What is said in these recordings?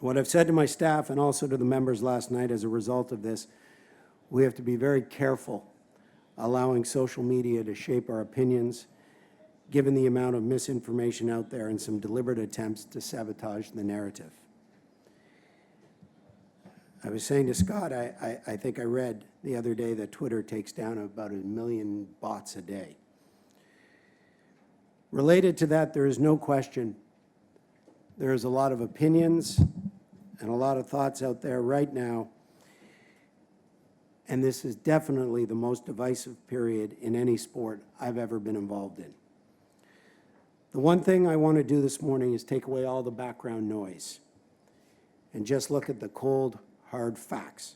What I've said to my staff and also to the members last night as a result of this, we have to be very careful allowing social media to shape our opinions, given the amount of misinformation out there and some deliberate attempts to sabotage the narrative. I was saying to Scott, I think I read the other day that Twitter takes down about 1 million bots a day. Related to that, there is no question there is a lot of opinions and a lot of thoughts out there right now, and this is definitely the most divisive period in any sport I've ever been involved in. The one thing I want to do this morning is take away all the background noise and just look at the cold, hard facts.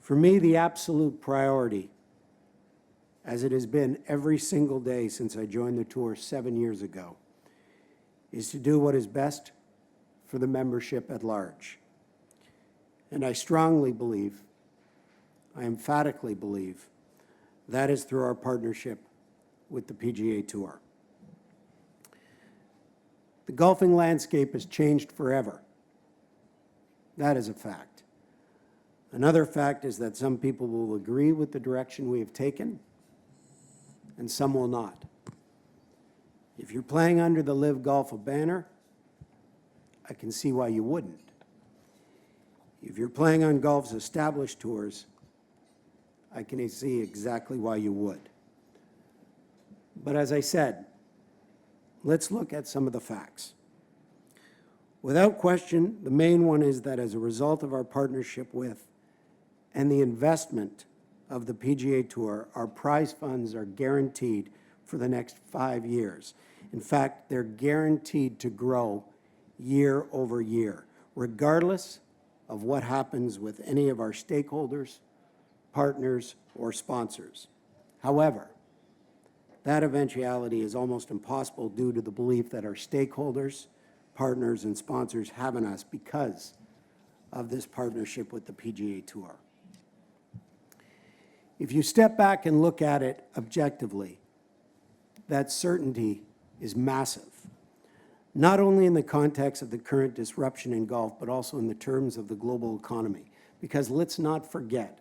For me, the absolute priority, as it has been every single day since I joined the tour 7 years ago, is to do what is best for the membership at large. And I strongly believe, I emphatically believe, that is through our partnership with the PGA Tour. The golfing landscape has changed forever. That is a fact. Another fact is that some people will agree with the direction we have taken, and some will not. If you're playing under the LIV Golf banner, I can see why you wouldn't. If you're playing on golf's established tours, I can see exactly why you would. But as I said, let's look at some of the facts. Without question, the main one is that as a result of our partnership with and the investment of the PGA Tour, our prize funds are guaranteed for the next 5 years. In fact, they're guaranteed to grow year over year, regardless of what happens with any of our stakeholders, partners, or sponsors. However, that eventuality is almost impossible due to the belief that our stakeholders, partners, and sponsors have in us because of this partnership with the PGA Tour. If you step back and look at it objectively, that certainty is massive, not only in the context of the current disruption in golf, but also in the terms of the global economy. Because let's not forget,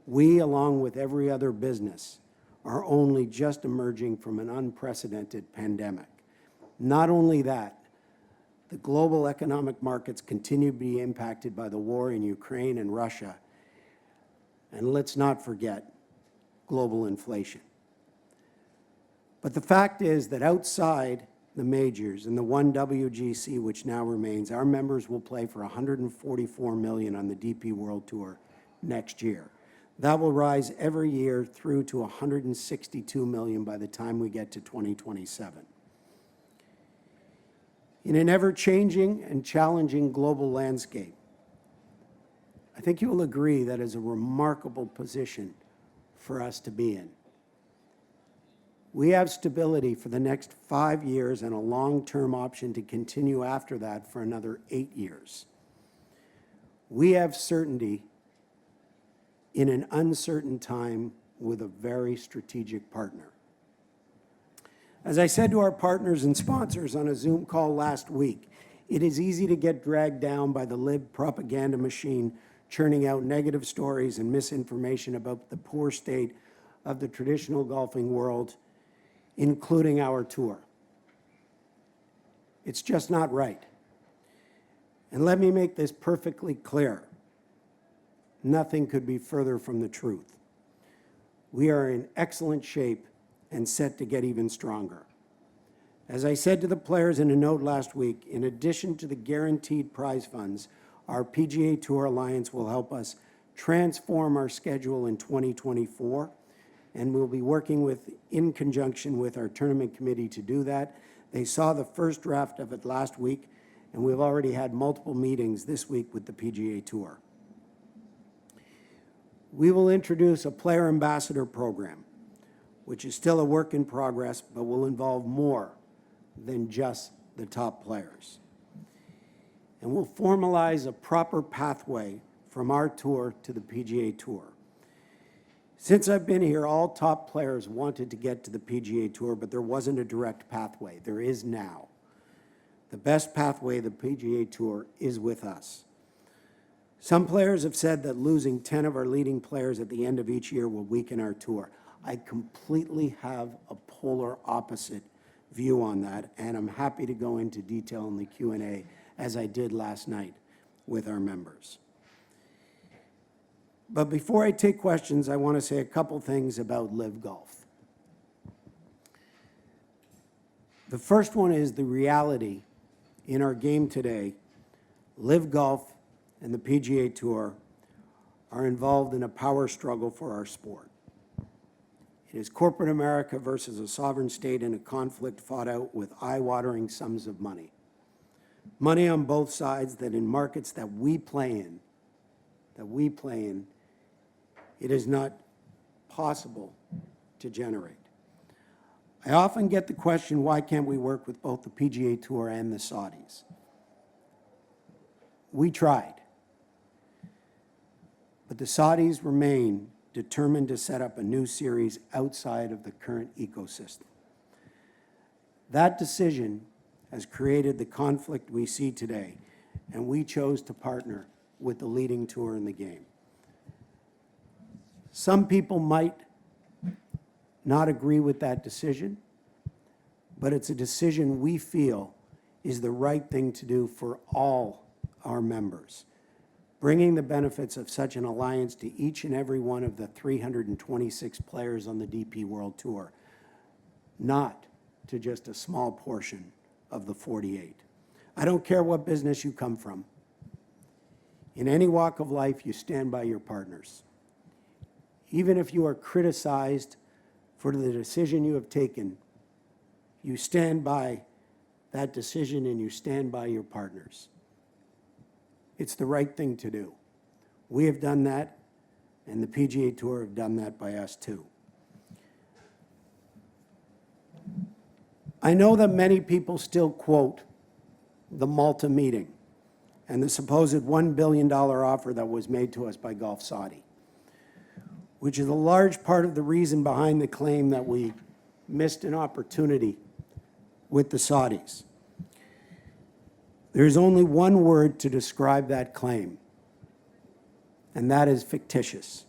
we, along with every other business, are only just emerging from an unprecedented pandemic. Not only that, the global economic markets continue to be impacted by the war in Ukraine and Russia. And let's not forget global inflation. But the fact is that outside the majors and the one WGC, which now remains, our members will play for $144 million on the DP World Tour next year. That will rise every year through to $162 million by the time we get to 2027. In an ever-changing and challenging global landscape, I think you will agree that is a remarkable position for us to be in. We have stability for the next 5 years and a long-term option to continue after that for another 8 years. We have certainty in an uncertain time with a very strategic partner. As I said to our partners and sponsors on a Zoom call last week, it is easy to get dragged down by the LIV propaganda machine churning out negative stories and misinformation about the poor state of the traditional golfing world, including our tour. It's just not right. And let me make this perfectly clear. Nothing could be further from the truth. We are in excellent shape and set to get even stronger. As I said to the players in a note last week, in addition to the guaranteed prize funds, our PGA Tour Alliance will help us transform our schedule in 2024, and we'll be working in conjunction with our tournament committee to do that. They saw the first draft of it last week, and we've already had multiple meetings this week with the PGA Tour. We will introduce a player ambassador program, which is still a work in progress, but will involve more than just the top players. And we'll formalize a proper pathway from our tour to the PGA Tour. Since I've been here, all top players wanted to get to the PGA Tour, but there wasn't a direct pathway. There is now. the best pathway, the PGA Tour, is with us. Some players have said that losing 10 of our leading players at the end of each year will weaken our tour. I completely have a polar opposite view on that, and I'm happy to go into detail in the Q&A as I did last night with our members. But before I take questions, I want to say a couple things about LIV Golf. The first one is the reality in our game today. LIV Golf and the PGA Tour are involved in a power struggle for our sport. It is corporate America versus a sovereign state in a conflict fought out with eye-watering sums of money. Money on both sides that in markets that we play in, it is not possible to generate. I often get the question, why can't we work with both the PGA Tour and the Saudis? We tried. But the Saudis remain determined to set up a new series outside of the current ecosystem. That decision has created the conflict we see today, and we chose to partner with the leading tour in the game. Some people might not agree with that decision, but it's a decision we feel is the right thing to do for all our members, bringing the benefits of such an alliance to each and every one of the 326 players on the DP World Tour, not to just a small portion of the 48. I don't care what business you come from. In any walk of life, you stand by your partners. Even if you are criticized for the decision you have taken, you stand by that decision and you stand by your partners. It's the right thing to do. We have done that, and the PGA Tour have done that by us too. I know that many people still quote the Malta Meeting and the supposed $1 billion offer that was made to us by Gulf Saudi, which is a large part of the reason behind the claim that we missed an opportunity with the Saudis. There's only one word to describe that claim, and that is fictitious.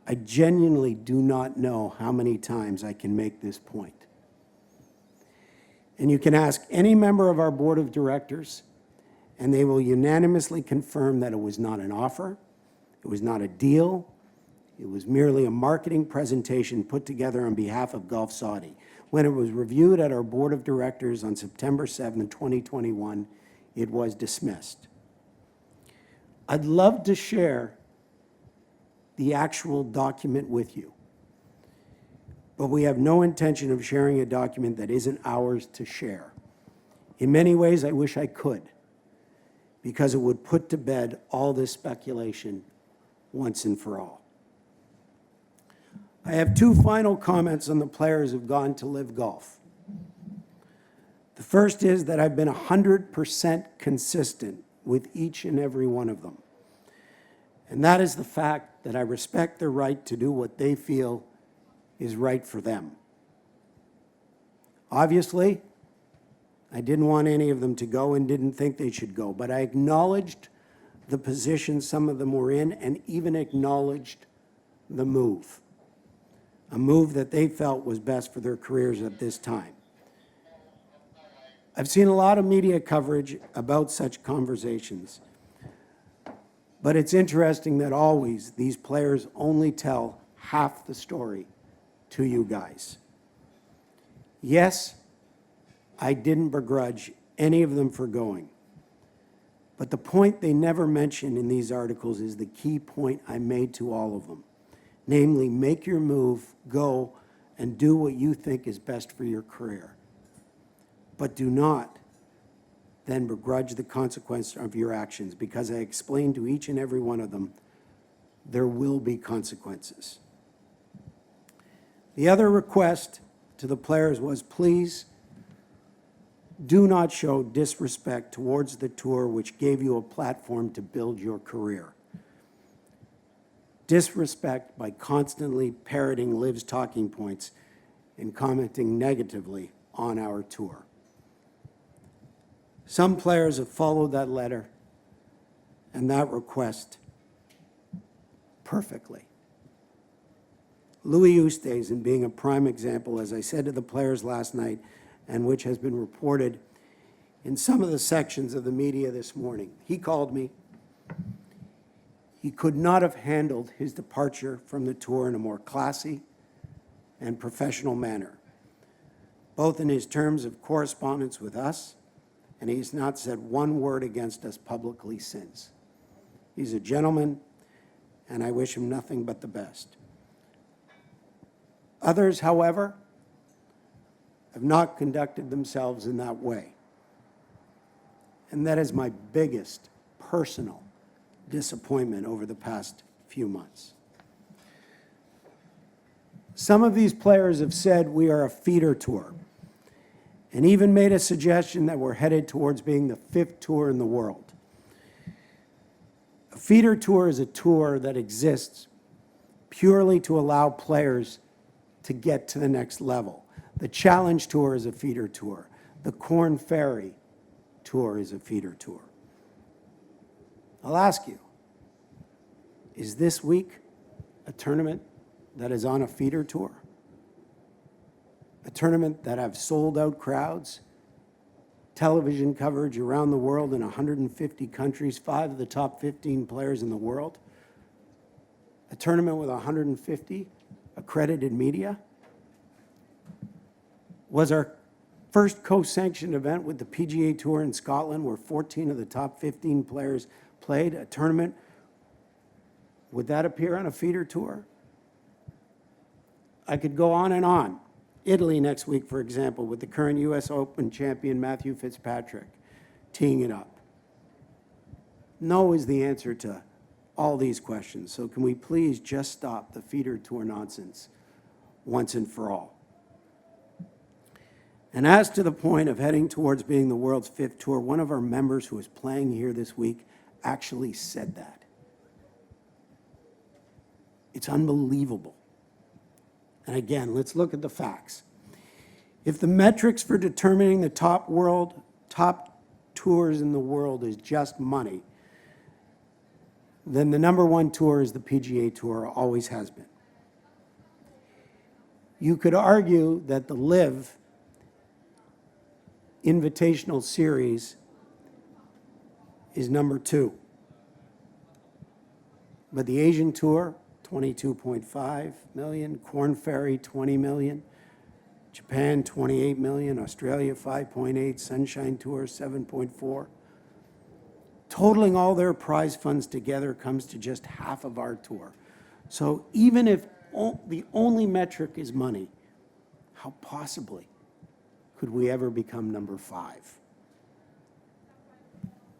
I genuinely do not know how many times I can make this point. And you can ask any member of our board of directors, and they will unanimously confirm that it was not an offer, it was not a deal, it was merely a marketing presentation put together on behalf of Gulf Saudi. When it was reviewed at our board of directors on September 7, 2021, it was dismissed. I'd love to share the actual document with you, but we have no intention of sharing a document that isn't ours to share. In many ways, I wish I could, because it would put to bed all this speculation once and for all. I have two final comments on the players who've gone to LIV Golf. The first is that I've been 100% consistent with each and every one of them. And that is the fact that I respect their right to do what they feel is right for them. Obviously, I didn't want any of them to go and didn't think they should go, but I acknowledged the position some of them were in and even acknowledged the move, a move that they felt was best for their careers at this time. I've seen a lot of media coverage about such conversations, but it's interesting that always these players only tell half the story to you guys. Yes, I didn't begrudge any of them for going, but the point they never mention in these articles is the key point I made to all of them. Namely, make your move, go, and do what you think is best for your career. But do not then begrudge the consequence of your actions, because I explained to each and every one of them, there will be consequences. The other request to the players was, please do not show disrespect towards the tour which gave you a platform to build your career. Disrespect by constantly parroting LIV's talking points and commenting negatively on our tour. Some players have followed that letter and that request perfectly. Louis Oosthuizen being a prime example, as I said to the players last night, and which has been reported in some of the sections of the media this morning. He called me. He could not have handled his departure from the tour in a more classy and professional manner, both in his terms of correspondence with us, and he has not said one word against us publicly since. He's a gentleman, and I wish him nothing but the best. Others, however, have not conducted themselves in that way. And that is my biggest personal disappointment over the past few months. Some of these players have said we are a feeder tour, and even made a suggestion that we're headed towards being the 5th tour in the world. A feeder tour is a tour that exists purely to allow players to get to the next level. The Challenge Tour is a feeder tour. The Corn Ferry Tour is a feeder tour. I'll ask you, is this week a tournament that is on a feeder tour? A tournament that have sold out crowds, television coverage around the world in 150 countries, 5 of the top 15 players in the world, a tournament with 150 accredited media? Was our first co-sanctioned event with the PGA Tour in Scotland, where 14 of the top 15 players played, a tournament, would that appear on a feeder tour? I could go on and on. Italy next week, for example, with the current US Open champion Matthew Fitzpatrick teeing it up. No is the answer to all these questions. So can we please just stop the feeder tour nonsense once and for all? And as to the point of heading towards being the world's 5th tour, one of our members who is playing here this week actually said that. It's unbelievable. And again, let's look at the facts. If the metrics for determining the top tours in the world is just money, then the #1 tour is the PGA Tour, always has been. You could argue that the LIV Invitational Series is #2. But the Asian Tour, 22.5 million, Corn Ferry, 20 million, Japan, 28 million, Australia, 5.8, Sunshine Tour, 7.4. Totaling all their prize funds together comes to just half of our tour. So even if the only metric is money, how possibly could we ever become #5?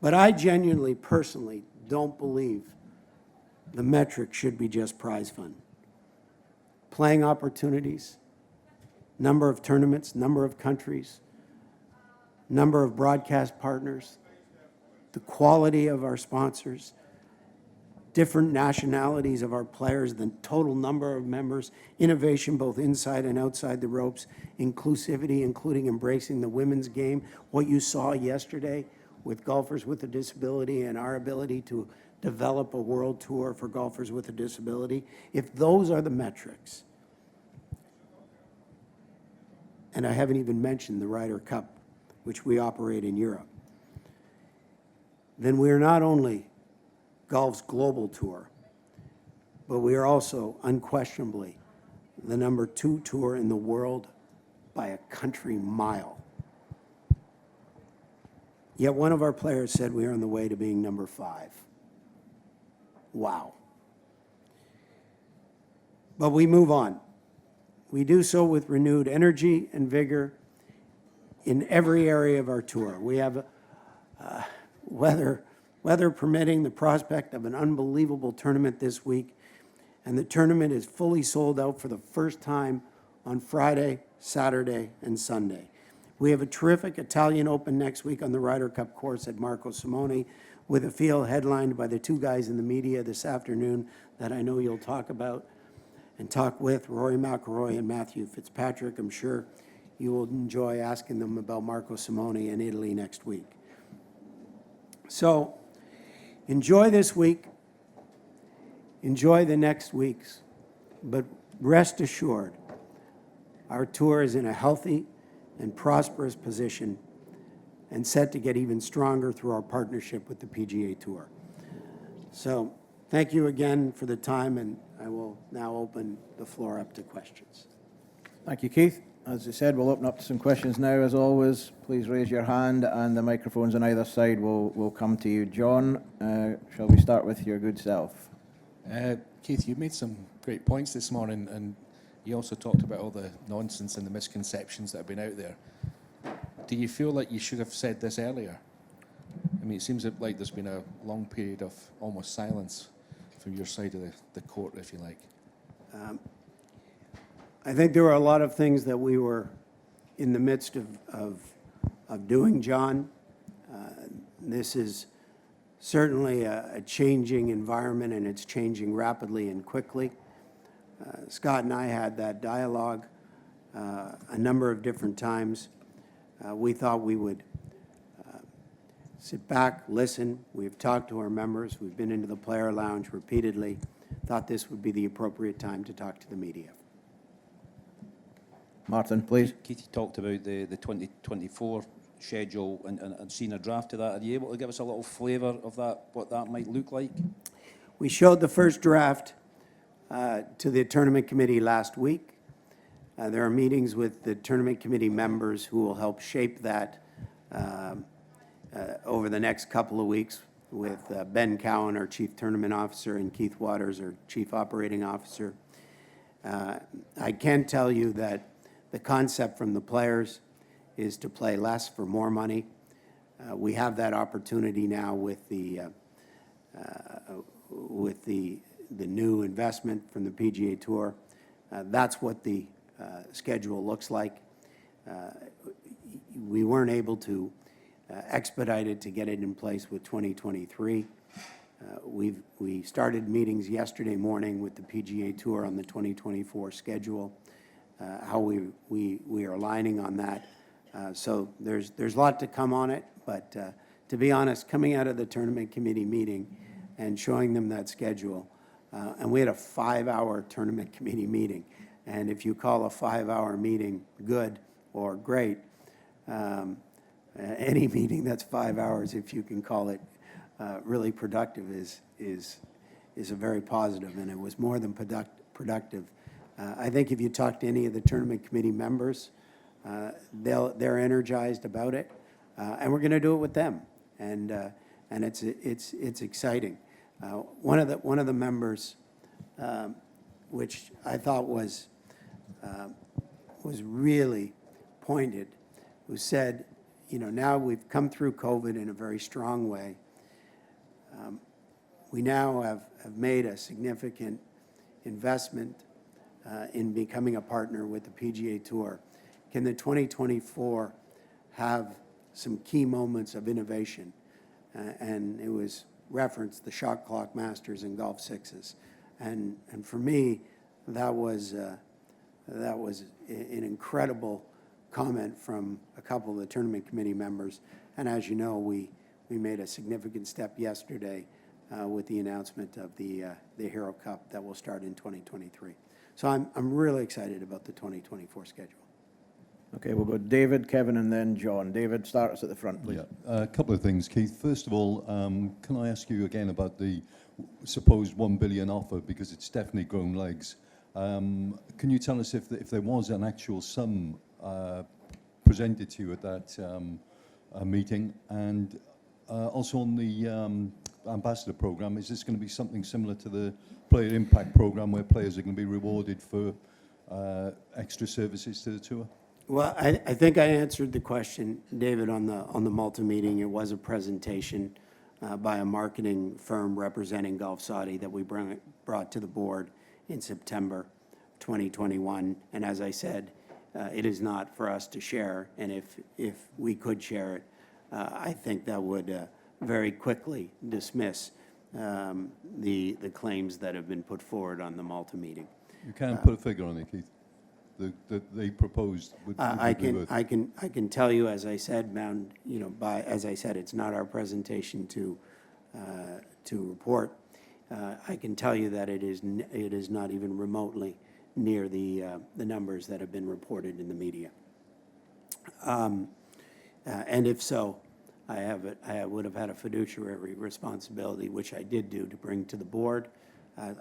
But I genuinely, personally, don't believe the metric should be just prize fund. Playing opportunities, number of tournaments, number of countries, number of broadcast partners, the quality of our sponsors, different nationalities of our players, the total number of members, innovation both inside and outside the ropes, inclusivity, including embracing the women's game, what you saw yesterday with golfers with a disability and our ability to develop a world tour for golfers with a disability. If those are the metrics, and I haven't even mentioned the Ryder Cup, which we operate in Europe, then we are not only golf's global tour, but we are also unquestionably the #2 tour in the world by a country mile. Yet one of our players said we are on the way to being #5. Wow. But we move on. We do so with renewed energy and vigor in every area of our tour. We have, weather permitting, the prospect of an unbelievable tournament this week, and the tournament is fully sold out for the first time on Friday, Saturday, and Sunday. We have a terrific Italian Open next week on the Ryder Cup course at Marco Simone, with a field headlined by the 2 guys in the media this afternoon that I know you'll talk about and talk with, Rory McIlroy and Matthew Fitzpatrick. I'm sure you will enjoy asking them about Marco Simone in Italy next week. So enjoy this week, enjoy the next weeks, but rest assured, our tour is in a healthy and prosperous position and set to get even stronger through our partnership with the PGA Tour. So thank you again for the time, and I will now open the floor up to questions. Thank you, Keith. As I said, we'll open up to some questions now. As always, please raise your hand, and the microphones on either side will come to you. John, shall we start with your good self? Keith, you made some great points this morning, and you also talked about all the nonsense and the misconceptions that have been out there. Do you feel like you should have said this earlier? I mean, it seems like there's been a long period of almost silence from your side of the court, if you like. I think there were a lot of things that we were in the midst of doing, John. This is certainly a changing environment, and it's changing rapidly and quickly. Scott and I had that dialogue a number of different times. We thought we would sit back, listen. We've talked to our members. We've been into the player lounge repeatedly. Thought this would be the appropriate time to talk to the media. Martin, please. Keith, you talked about the 2024 schedule and seeing a draft of that. Are you able to give us a little flavour of that, what that might look like? We showed the first draft to the tournament committee last week. There are meetings with the tournament committee members who will help shape that over the next couple of weeks with Ben Cowan, our Chief Tournament Officer, and Keith Waters, our Chief Operating Officer. I can tell you that the concept from the players is to play less for more money. We have that opportunity now with the new investment from the PGA Tour. That's what the schedule looks like. We weren't able to expedite it to get it in place with 2023. We started meetings yesterday morning with the PGA Tour on the 2024 schedule, how we are aligning on that. So there's a lot to come on it, but to be honest, coming out of the tournament committee meeting and showing them that schedule, and we had a 5-hour tournament committee meeting, and if you call a 5-hour meeting good or great, any meeting that's 5 hours, if you can call it really productive, is a very positive, and it was more than productive. I think if you talk to any of the tournament committee members, they're energized about it, and we're going to do it with them, and it's exciting. One of the members, which I thought was really pointed, who said, you know, now we've come through COVID in a very strong way. We now have made a significant investment in becoming a partner with the PGA Tour. Can the 2024 have some key moments of innovation? And it was referenced the Shot Clock Masters and Golf Sixes. And for me, that was an incredible comment from a couple of the tournament committee members. And as you know, we made a significant step yesterday with the announcement of the Hero Cup that will start in 2023. So I'm really excited about the 2024 schedule. Okay, we'll go David, Kevin, and then John. David, start us at the front, please. Yeah, a couple of things, Keith. First of all, can I ask you again about the supposed $1 billion offer, because it's definitely grown legs. Can you tell us if there was an actual sum presented to you at that meeting? And also on the ambassador program, is this going to be something similar to the Player Impact program, where players are going to be rewarded for extra services to the tour? Well, I think I answered the question, David, on the Malta meeting. It was a presentation by a marketing firm representing Gulf Saudi that we brought to the board in September 2021. And as I said, it is not for us to share. And if we could share it, I think that would very quickly dismiss the claims that have been put forward on the Malta meeting. You can't put a figure on it, Keith. that they proposed would be worth? I can tell you, as I said, as I said, it's not our presentation to report. I can tell you that it is not even remotely near the numbers that have been reported in the media. And if so, I would have had a fiduciary responsibility, which I did do, to bring to the board.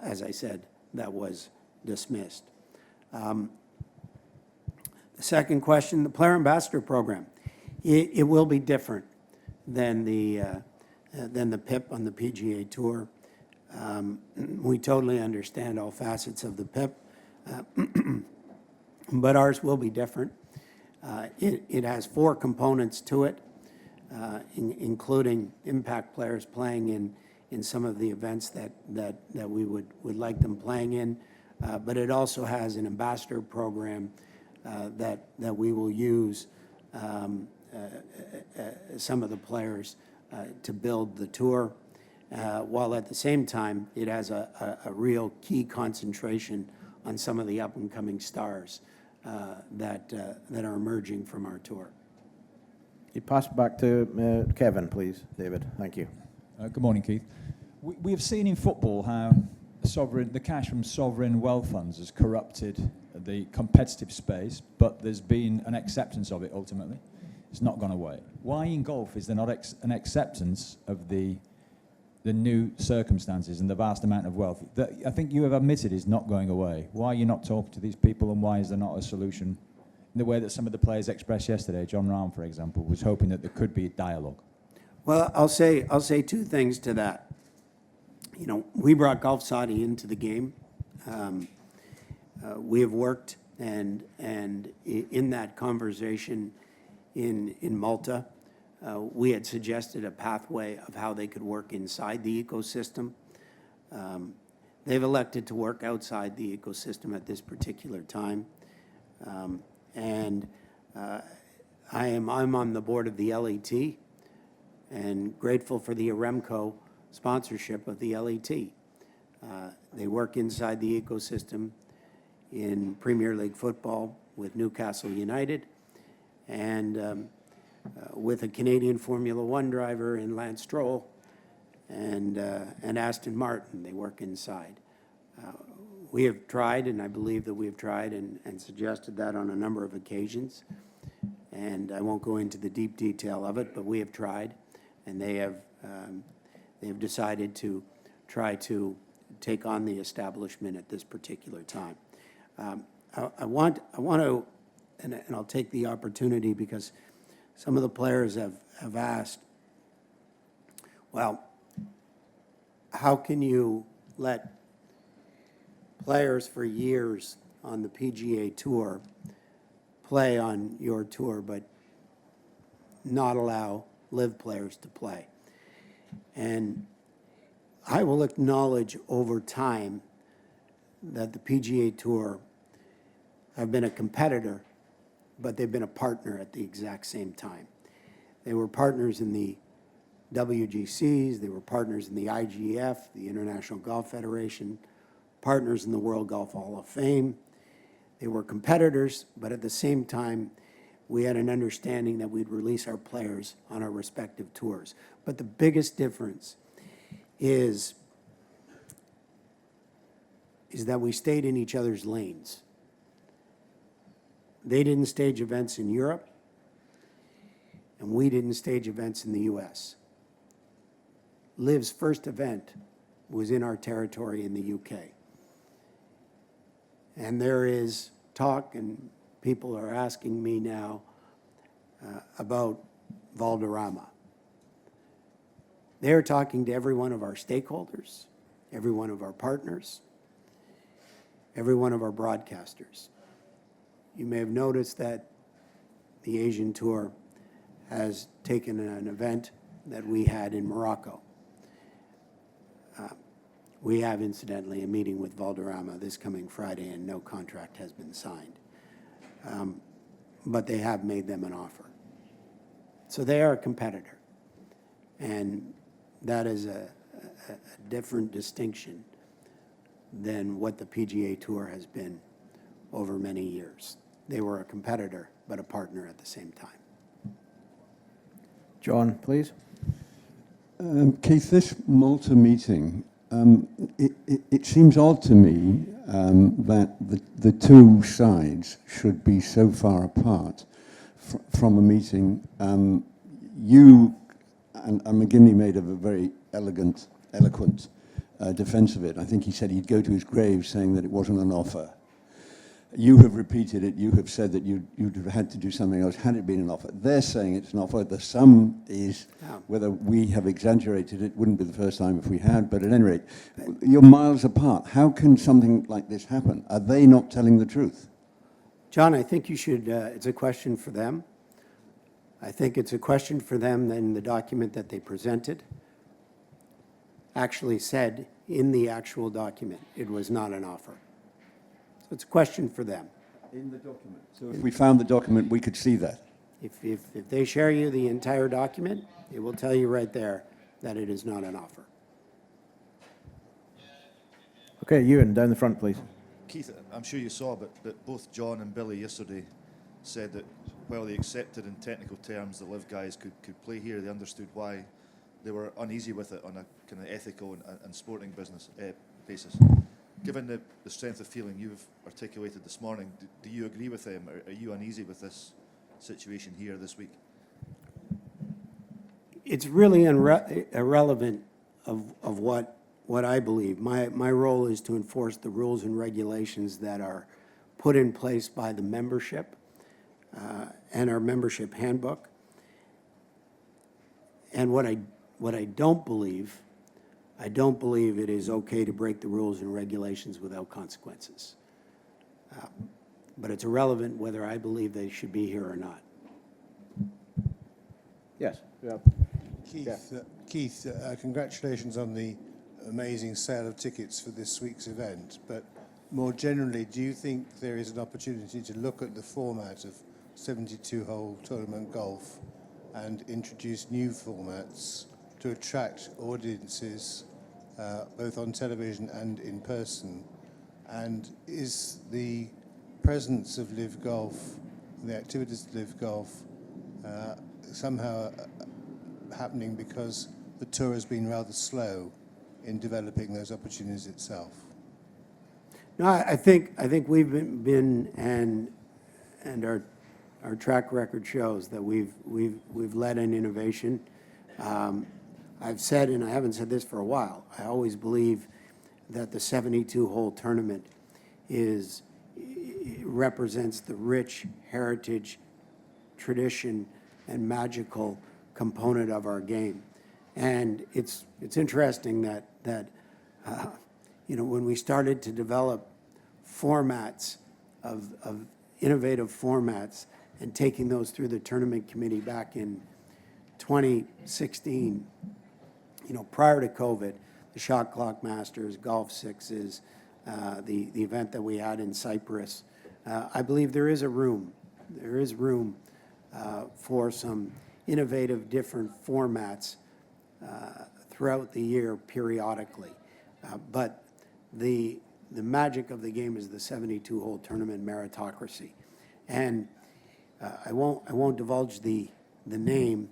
As I said, that was dismissed. The second question, the player ambassador program. It will be different than the PIP on the PGA Tour. We totally understand all facets of the PIP, but ours will be different. It has 4 components to it, including impact players playing in some of the events that we would like them playing in. But it also has an ambassador program that we will use some of the players to build the tour, while at the same time it has a real key concentration on some of the up-and-coming stars that are emerging from our tour. You pass back to Kevin, please, David. Thank you. Good morning, Keith. We have seen in football how the cash from sovereign wealth funds has corrupted the competitive space, but there's been an acceptance of it ultimately. It's not gone away. Why in golf is there not an acceptance of the new circumstances and the vast amount of wealth that I think you have admitted is not going away? Why are you not talking to these people, and why is there not a solution in the way that some of the players expressed yesterday? John Rahm, for example, was hoping that there could be a dialogue. Well, I'll say 2 things to that. You know, we brought Golf Saudi into the game. We have worked, and in that conversation in Malta, we had suggested a pathway of how they could work inside the ecosystem. They've elected to work outside the ecosystem at this particular time. I'm on the board of the LET and grateful for the Aramco sponsorship of the LET. They work inside the ecosystem in Premier League football with Newcastle United, and with a Canadian Formula One driver in Lance Stroll, and Aston Martin. They work inside. We have tried, and I believe that we have tried and suggested that on a number of occasions, and I won't go into the deep detail of it, but we have tried, and they have decided to try to take on the establishment at this particular time. I want to, and I'll take the opportunity because some of the players have asked, well, how can you let players for years on the PGA Tour play on your tour, but not allow LIV players to play? And I will acknowledge over time that the PGA Tour have been a competitor, but they've been a partner at the exact same time. They were partners in the WGCs, they were partners in the IGF, the International Golf Federation, partners in the World Golf Hall of Fame. They were competitors, but at the same time, we had an understanding that we'd release our players on our respective tours. But the biggest difference is that we stayed in each other's lanes. They didn't stage events in Europe, and we didn't stage events in the US. LIV's first event was in our territory in the UK. And there is talk, and people are asking me now about Valderrama. They're talking to every one of our stakeholders, every one of our partners, every one of our broadcasters. You may have noticed that the Asian Tour has taken an event that we had in Morocco. We have, incidentally, a meeting with Valderrama this coming Friday, and no contract has been signed. But they have made them an offer. So they are a competitor. And that is a different distinction than what the PGA Tour has been over many years. They were a competitor, but a partner at the same time. John, please. Keith, this Malta meeting, it seems odd to me that the two sides should be so far apart from a meeting. You and McGinley made a very eloquent defense of it. I think he said he'd go to his grave saying that it wasn't an offer. You have repeated it. You have said that you'd have had to do something else had it been an offer. They're saying it's an offer. The sum is, whether we have exaggerated it, wouldn't be the first time if we had, but at any rate, you're miles apart. How can something like this happen? Are they not telling the truth? John, I think you should, it's a question for them. I think it's a question for them in the document that they presented. Actually said in the actual document, it was not an offer. So it's a question for them. In the document. So if we found the document, we could see that. If they share you the entire document, it will tell you right there that it is not an offer. Okay, Ewan, down the front, please. Keith, I'm sure you saw, but both John and Billy yesterday said that while they accepted in technical terms the LIV guys could play here, they understood why they were uneasy with it on a kind of ethical and sporting business basis. Given the strength of feeling you've articulated this morning, do you agree with them? Are you uneasy with this situation here this week? It's really irrelevant of what I believe. My role is to enforce the rules and regulations that are put in place by the membership and our membership handbook. And what I don't believe it is okay to break the rules and regulations without consequences. But it's irrelevant whether I believe they should be here or not. Yes. Yeah. Keith, congratulations on the amazing sale of tickets for this week's event. But more generally, do you think there is an opportunity to look at the format of 72-hole tournament golf and introduce new formats to attract audiences both on television and in person? And is the presence of LIV Golf, the activities of LIV Golf, somehow happening because the tour has been rather slow in developing those opportunities itself? No, I think we've been and our track record shows that we've led in innovation. I've said, and I haven't said this for a while, I always believe that the 72-hole tournament represents the rich heritage, tradition, and magical component of our game. And it's interesting that you know, when we started to develop formats of innovative formats and taking those through the tournament committee back in 2016, you know, prior to COVID, the Shot Clock Masters, Golf Sixes, the event that we had in Cyprus, I believe there is room for some innovative, different formats throughout the year periodically. But the magic of the game is the 72-hole tournament meritocracy. And I won't divulge the name,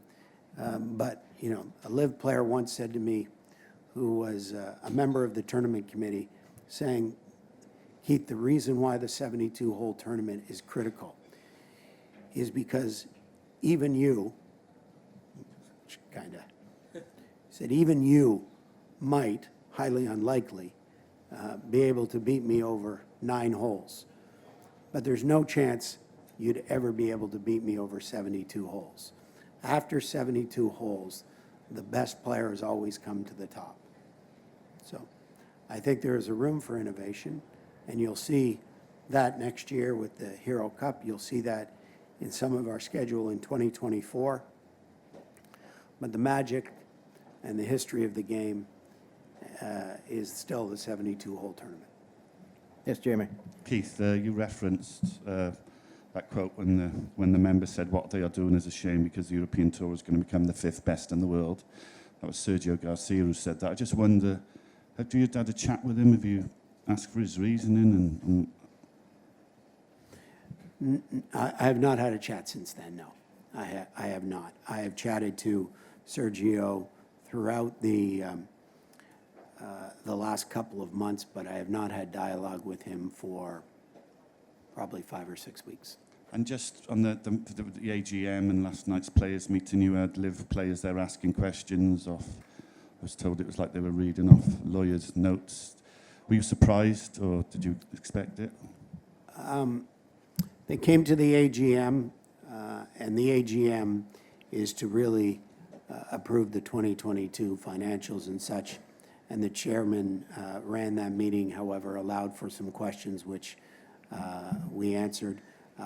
but you know, a LIV player once said to me, who was a member of the tournament committee, saying, Keith, the reason why the 72-hole tournament is critical is because even you, said even you might, highly unlikely, be able to beat me over 9 holes. But there's no chance you'd ever be able to beat me over 72 holes. After 72 holes, the best players always come to the top. So I think there is a room for innovation, and you'll see that next year with the Hero Cup. You'll see that in some of our schedule in 2024. But the magic and the history of the game is still the 72-hole tournament. Yes, Jamie. Keith, you referenced that quote when the member said what they are doing is a shame because the European Tour is going to become the 5th best in the world. That was Sergio Garcia who said that. I just wonder, have you had a chat with him? Have you asked for his reasoning? And I have not had a chat since then, no. I have not. I have chatted to Sergio throughout the last couple of months, but I have not had dialogue with him for probably 5 or 6 weeks. And just on the AGM and last night's players meeting, you had LIV players there asking questions off. I was told it was like they were reading off lawyers' notes. Were you surprised, or did you expect it? They came to the AGM, and the AGM is to really approve the 2022 financials and such. And the chairman ran that meeting, however, allowed for some questions which we answered.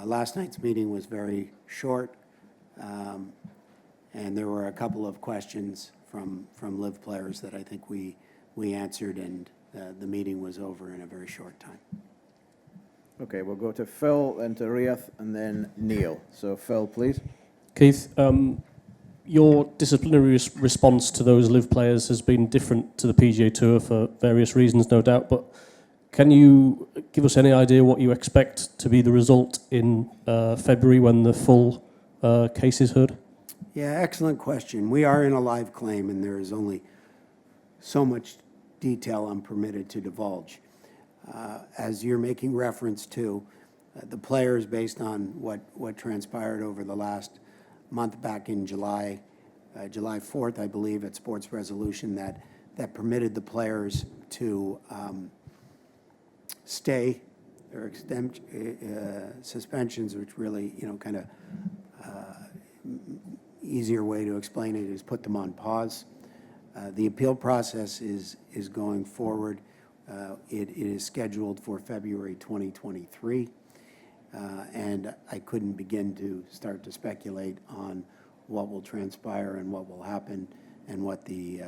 Last night's meeting was very short, and there were a couple of questions from LIV players that I think we answered, and the meeting was over in a very short time. Okay, we'll go to Phil, then to Riath, and then Neil. So Phil, please. Keith, your disciplinary response to those LIV players has been different to the PGA Tour for various reasons, no doubt, but can you give us any idea what you expect to be the result in February when the full case is heard? Yeah, excellent question. We are in a live claim, and there is only so much detail I'm permitted to divulge. As you're making reference to, the players, based on what transpired over the last month back in July 4th, I believe, at Sports Resolution, that permitted the players to stay or extend suspensions, which really, kind of easier way to explain it is put them on pause. The appeal process is going forward. It is scheduled for February 2023, and I couldn't begin to start to speculate on what will transpire and what will happen and what the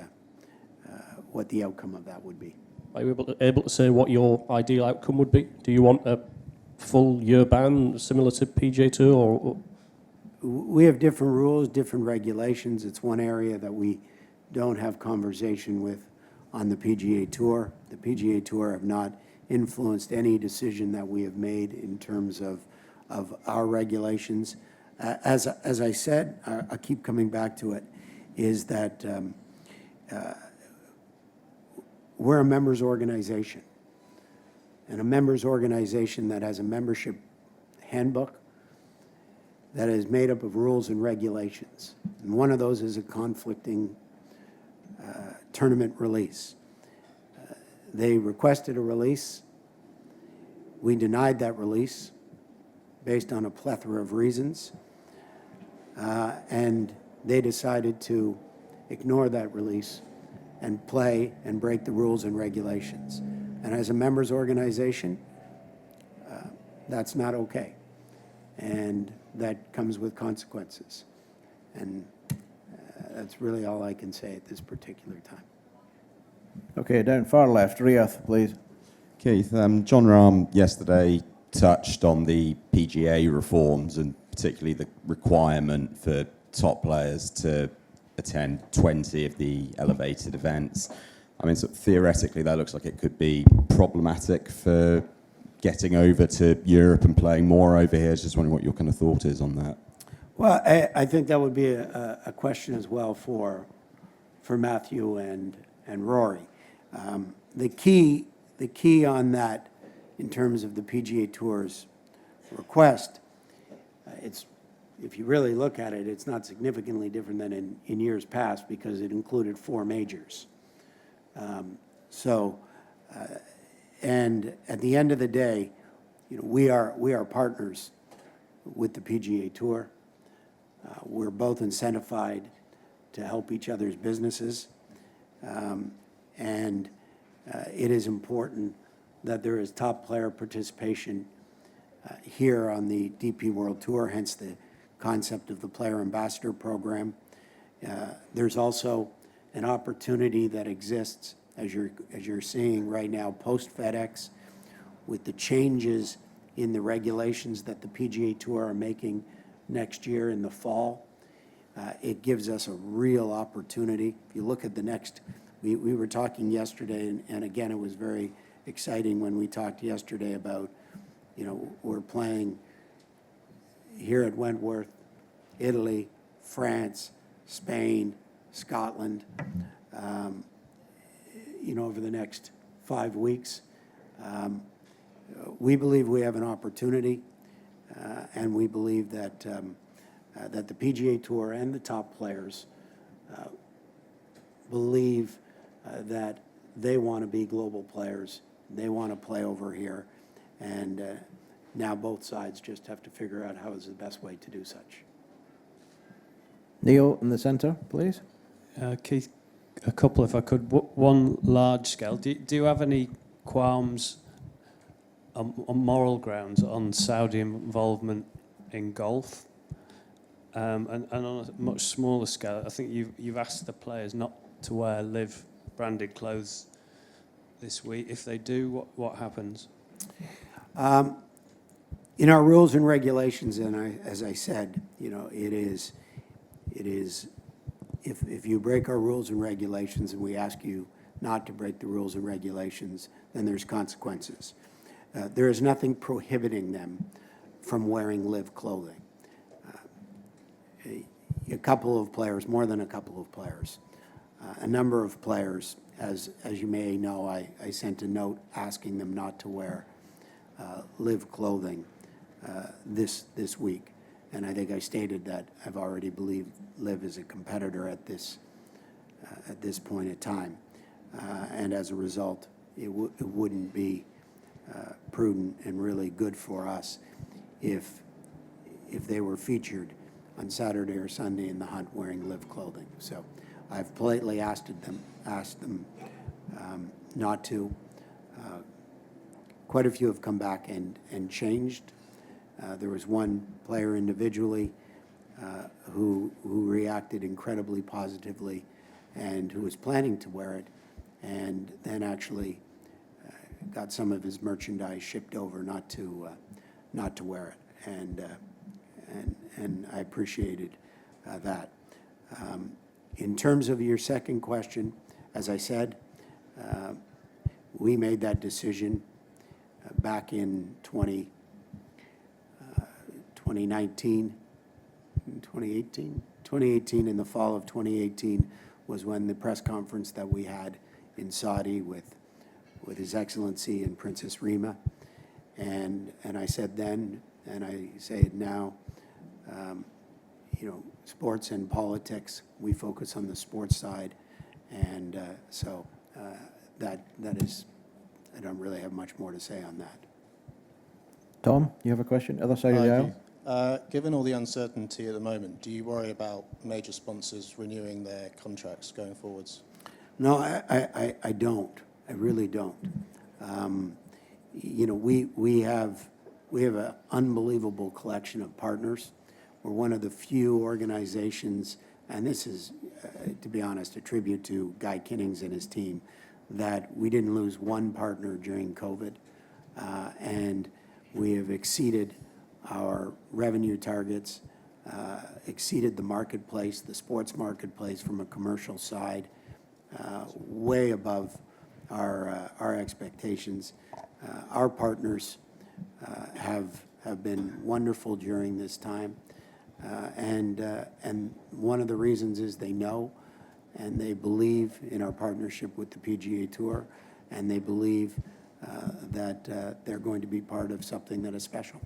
outcome of that would be. Are you able to say what your ideal outcome would be? Do you want a full year ban similar to PGA Tour, or? We have different rules, different regulations. It's one area that we don't have conversation with on the PGA Tour. The PGA Tour have not influenced any decision that we have made in terms of our regulations. As I said, I keep coming back to it, is that we're a members organization, and a members organization that has a membership handbook that is made up of rules and regulations. And one of those is a conflicting tournament release. They requested a release. We denied that release based on a plethora of reasons. And they decided to ignore that release and play and break the rules and regulations. And as a members organization, that's not okay. And that comes with consequences. And that's really all I can say at this particular time. Okay, down far left, Riath, please. Keith, John Rahm yesterday touched on the PGA reforms and particularly the requirement for top players to attend 20 of the elevated events. I mean, so theoretically, that looks like it could be problematic for getting over to Europe and playing more over here. Just wondering what your kind of thought is on that. Well, I think that would be a question as well for Matthew and Rory. The key on that, in terms of the PGA Tour's request, if you really look at it, it's not significantly different than in years past because it included 4 majors. And at the end of the day, we are partners with the PGA Tour. We're both incentivized to help each other's businesses. And it is important that there is top player participation here on the DP World Tour, hence the concept of the Player Ambassador Program. There's also an opportunity that exists, as you're seeing right now, post-FedEx, with the changes in the regulations that the PGA Tour are making next year in the fall. It gives us a real opportunity. If you look at the next, we were talking yesterday, and again, it was very exciting when we talked yesterday about, we're playing here at Wentworth, Italy, France, Spain, Scotland, over the next 5 weeks. We believe we have an opportunity, and we believe that that the PGA Tour and the top players believe that they want to be global players. They want to play over here, and now both sides just have to figure out how is the best way to do such. Neil in the centre, please. Keith, a couple if I could. One large scale. Do you have any qualms on moral grounds on Saudi involvement in golf? And on a much smaller scale, I think you've asked the players not to wear LIV branded clothes this week. If they do, what happens? In our rules and regulations, and as I said, it is if you break our rules and regulations and we ask you not to break the rules and regulations, then there's consequences. There is nothing prohibiting them from wearing LIV clothing. A couple of players, more than a couple of players, a number of players, as you may know, I sent a note asking them not to wear LIV clothing this week. And I think I stated that I've already believed LIV is a competitor at this point in time. And as a result, it wouldn't be prudent and really good for us if they were featured on Saturday or Sunday in the hunt wearing LIV clothing. So I've politely asked them not to. Quite a few have come back and changed. There was one player individually who reacted incredibly positively and who was planning to wear it, and then actually got some of his merchandise shipped over not to wear it, and I appreciated that. In terms of your second question, as I said, we made that decision back in 2018, in the fall of 2018 was when the press conference that we had in Saudi with His Excellency and Princess Rima, and I said then, and I say it now, sports and politics, we focus on the sports side, and so that is, I don't really have much more to say on that. Tom, you have a question? Other side of the aisle? Given all the uncertainty at the moment, do you worry about major sponsors renewing their contracts going forwards? No, I don't. I really don't. We have an unbelievable collection of partners. We're one of the few organizations, and this is, to be honest, a tribute to Guy Kinnings and his team, that we didn't lose one partner during COVID, and we have exceeded our revenue targets, exceeded the marketplace, the sports marketplace from a commercial side, way above our expectations. Our partners have been wonderful during this time, and one of the reasons is they know and they believe in our partnership with the PGA Tour, and they believe that they're going to be part of something that is special.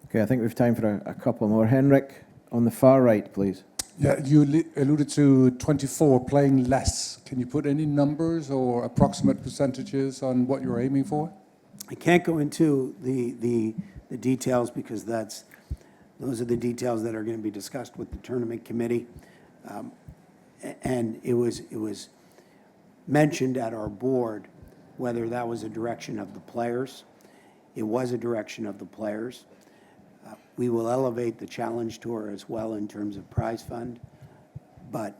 Okay, I think we have time for a couple more. Henrik, on the far right, please. Yeah, you alluded to 24 playing less. Can you put any numbers or approximate percentages on what you're aiming for? I can't go into the details because those are the details that are going to be discussed with the tournament committee. And it was mentioned at our board whether that was a direction of the players. It was a direction of the players. We will elevate the Challenge Tour as well in terms of prize fund, but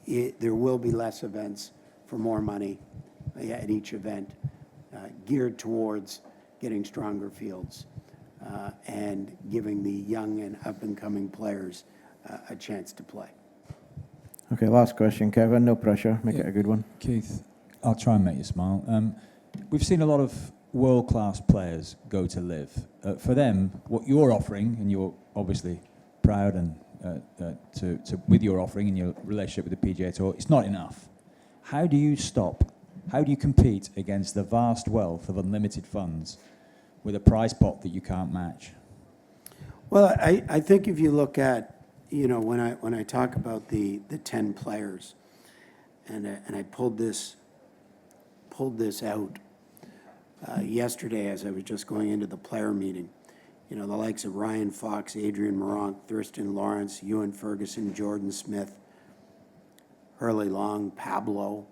there will be less events for more money at each event, geared towards getting stronger fields and giving the young and up-and-coming players a chance to play. Okay, last question, Kevin. No pressure. Make it a good one. Keith, I'll try and make you smile. We've seen a lot of world-class players go to LIV. For them, what you're offering, and you're obviously proud and with your offering and your relationship with the PGA Tour, it's not enough. How do you stop? How do you compete against the vast wealth of unlimited funds with a prize pot that you can't match? Well, I think if you look at, you know, when I talk about the 10 players, and I pulled this out yesterday as I was just going into the player meeting. You know, the likes of Ryan Fox, Adrian Meronk, Thurston Lawrence, Ewan Ferguson, Jordan Smith, Hurley Long, Pablo.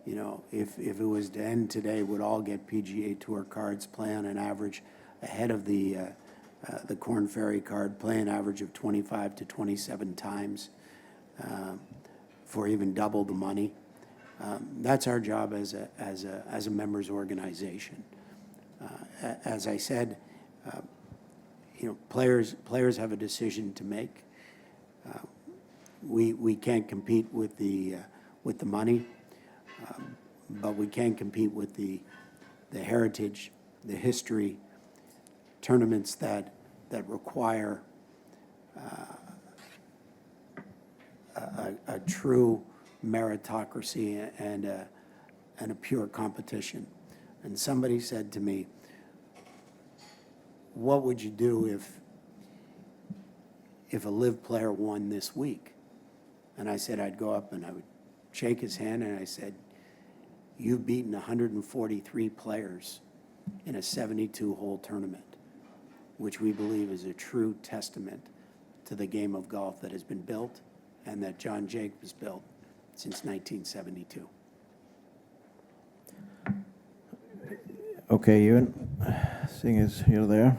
You know, if it was to end today, would all get PGA Tour cards, play on an average ahead of the Korn Ferry card, play an average of 25 to 27 times for even double the money. That's our job as a members organization. As I said, you know, players have a decision to make. We can't compete with the money, but we can compete with the heritage, the history, tournaments that require a true meritocracy and a pure competition. And somebody said to me, what would you do if a LIV player won this week? And I said I'd go up and I would shake his hand and I said, you've beaten 143 players in a 72-hole tournament, which we believe is a true testament to the game of golf that has been built and that John Jacobs built since 1972. Okay, Ewan, seeing as you're there.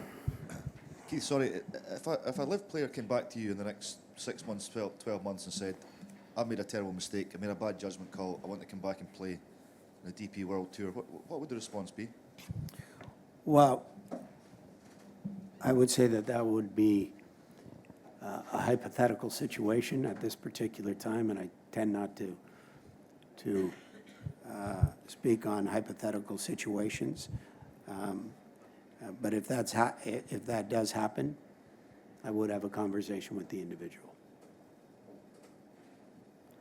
Keith, sorry, if a LIV player came back to you in the next 6 months, 12 months and said, I've made a terrible mistake, I made a bad judgment call, I want to come back and play in the DP World Tour, what would the response be? Well, I would say that would be a hypothetical situation at this particular time, and I tend not to speak on hypothetical situations. But if that does happen, I would have a conversation with the individual.